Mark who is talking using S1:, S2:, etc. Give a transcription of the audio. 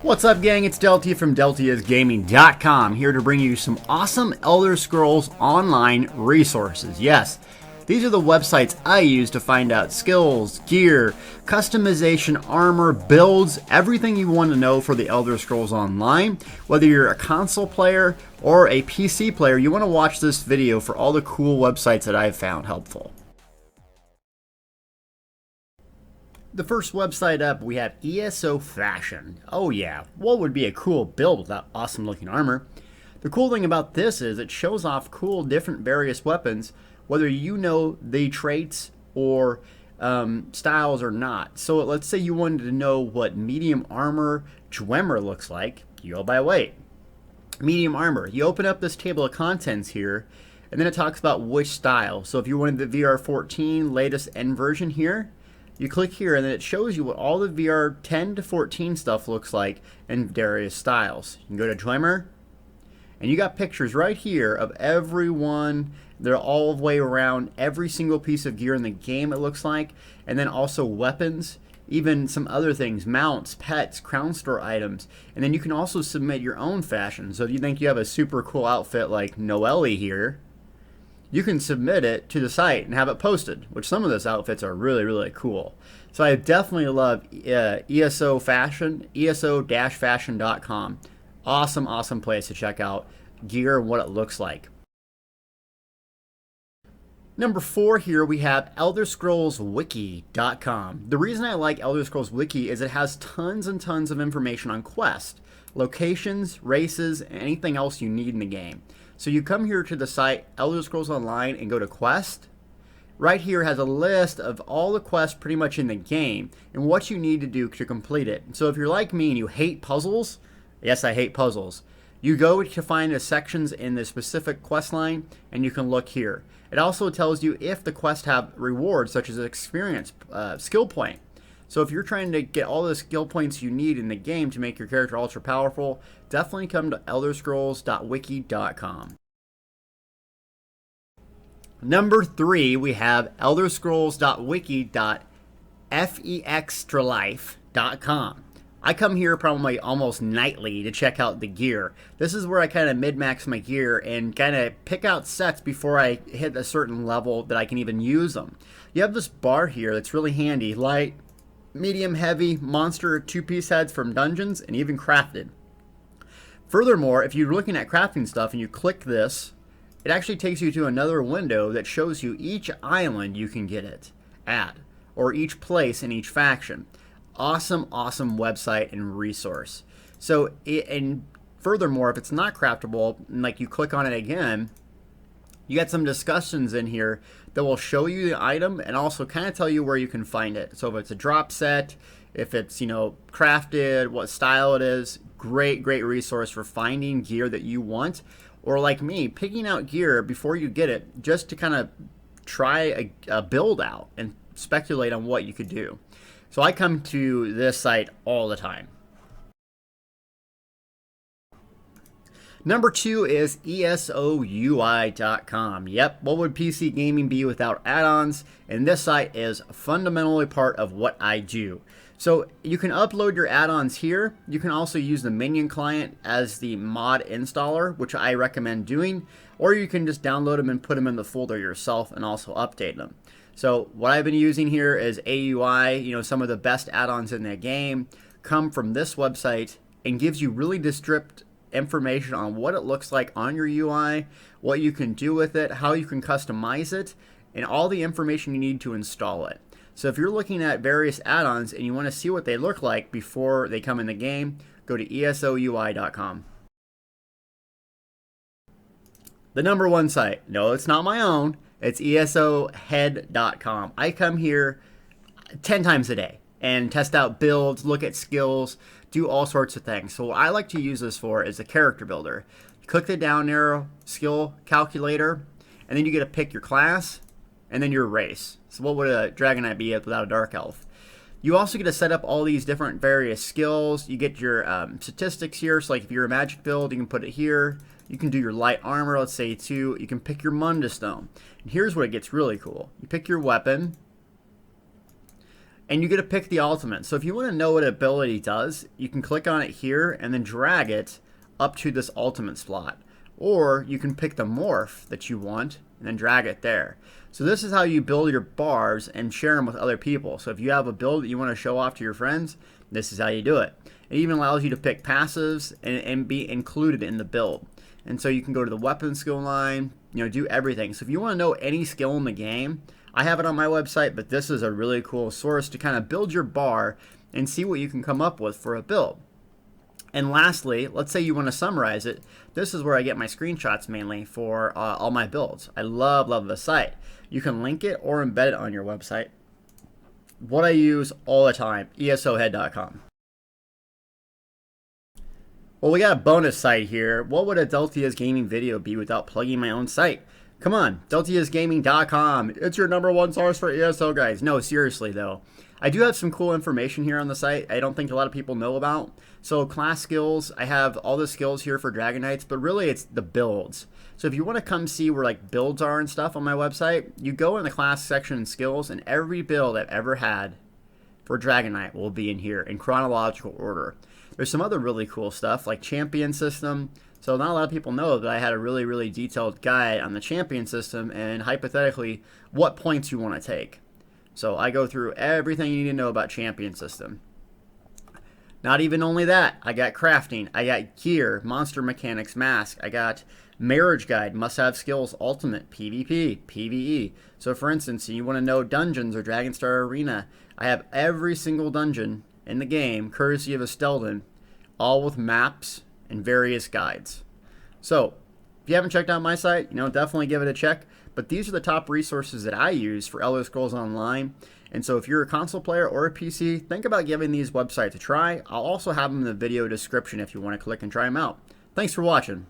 S1: What's up, gang? It's Deltia from DeltiasGaming.com, here to bring you some awesome Elder Scrolls Online resources. Yes, these are the websites I use to find out skills, gear, customization, armor, builds, everything you want to know for the Elder Scrolls Online. Whether you're a console player or a PC player, you want to watch this video for all the cool websites that I've found helpful. The first website up, we have ESO Fashion. Oh yeah, what would be a cool build with that awesome looking armor? The cool thing about this is it shows off cool different various weapons, whether you know the traits or styles or not. So let's say you wanted to know what medium armor Dwemer looks like. You go by weight. Medium armor. You open up this table of contents here, and then it talks about which style. So if you wanted the VR14 latest N version here, you click here and then it shows you what all the VR 10 to 14 stuff looks like in various styles. You can go to Dwemer and you got pictures right here of everyone. They're all the way around every single piece of gear in the game, it looks like. And then also weapons, even some other things, mounts, pets, crown store items. And then you can also submit your own fashion. So if you think you have a super cool outfit like Noelle here, you can submit it to the site and have it posted, which some of those outfits are really, really cool. So I definitely love ESO Fashion, ESO-Fashion.com. Awesome, awesome place to check out gear and what it looks like. Number 4 here we have ElderScrollsWiki.com. The reason I like Elder Scrolls Wiki is it has tons and tons of information on quests, locations, races, and anything else you need in the game. So you come here to the site Elder Scrolls Online and go to Quest. Right here has a list of all the quests pretty much in the game and what you need to do to complete it. So if you're like me and you hate puzzles, yes, I hate puzzles, you go to find the sections in the specific quest line and you can look here. It also tells you if the quests have rewards such as an experience skill point. So if you're trying to get all the skill points you need in the game to make your character ultra powerful, definitely come to elderscrolls.wiki.com. Number 3, we have elderscrolls.wiki.fextralife.com. I come here probably almost nightly to check out the gear. This is where I kind of min-max my gear and kind of pick out sets before I hit a certain level that I can even use them. You have this bar here that's really handy, light, medium, heavy, monster, 2-piece heads from dungeons, and even crafted. Furthermore, if you're looking at crafting stuff and you click this, it actually takes you to another window that shows you each island you can get it at, or each place in each faction. Awesome, awesome website and resource. So, and furthermore, if it's not craftable, and like you click on it again, you got some discussions in here that will show you the item and also kind of tell you where you can find it. So if it's a drop set, if it's, crafted, what style it is, great resource for finding gear that you want. Or like me, picking out gear before you get it just to kind of try a build out and speculate on what you could do. So I come to this site all the time. Number 2 is ESOUI.com. Yep, what would PC gaming be without add-ons? And this site is fundamentally part of what I do. So you can upload your add-ons here. You can also use the Minion client as the mod installer, which I recommend doing. Or you can just download them and put them in the folder yourself and also update them. So what I've been using here is AUI. Some of the best add-ons in the game come from this website and gives you really descriptive information on what it looks like on your UI, what you can do with it, how you can customize it, and all the information you need to install it. So if you're looking at various add-ons and you want to see what they look like before they come in the game, go to ESOUI.com. The number 1 site, no, it's not my own, it's ESOhead.com. I come here 10 times a day and test out builds, look at skills, do all sorts of things. So what I like to use this for is a character builder. You click the down arrow, skill calculator, and then you get to pick your class and then your race. So what would a dragon knight be without a dark elf? You also get to set up all these different various skills. You get your statistics here. So like if you're a magic build, you can put it here. You can do your light armor, let's say 2. You can pick your Mundus Stone. And here's where it gets really cool. You pick your weapon. and you get to pick the ultimate. So if you want to know what ability does, you can click on it here and then drag it up to this ultimate slot. Or you can pick the morph that you want and then drag it there. So this is how you build your bars and share them with other people. So if you have a build that you want to show off to your friends, this is how you do it. It even allows you to pick passives and be included in the build. And so you can go to the weapon skill line, do everything. So if you want to know any skill in the game, I have it on my website, but this is a really cool source to kind of build your bar and see what you can come up with for a build. And lastly, let's say you want to summarize it. This is where I get my screenshots mainly for all my builds. I love the site. You can link it or embed it on your website. What I use all the time, ESOhead.com. Well, we got a bonus site here. What would a Deltia's gaming video be without plugging my own site? Come on, deltiasgaming.com. It's your #1 source for ESO guys. No, seriously though. I do have some cool information here on the site I don't think a lot of people know about. So class skills, I have all the skills here for Dragon Knights, but really it's the builds. So if you want to come see where like builds are and stuff on my website, you go in the class section and skills, and every build I've ever had for Dragon Knight will be in here in chronological order. There's some other really cool stuff like champion system. So not a lot of people know that I had a really detailed guide on the champion system and hypothetically what points you want to take. So I go through everything you need to know about champion system. Not even only that, I got crafting, I got gear, monster mechanics, mask, I got marriage guide, must have skills, ultimate, PvP, PvE. So for instance, you want to know dungeons or Dragonstar Arena, I have every single dungeon in the game, courtesy of Estelden, all with maps and various guides. So if you haven't checked out my site, definitely give it a check. But these are the top resources that I use for Elder Scrolls Online. And so if you're a console player or a PC, think about giving these websites a try. I'll also have them in the video description if you want to click and try them out. Thanks for watching.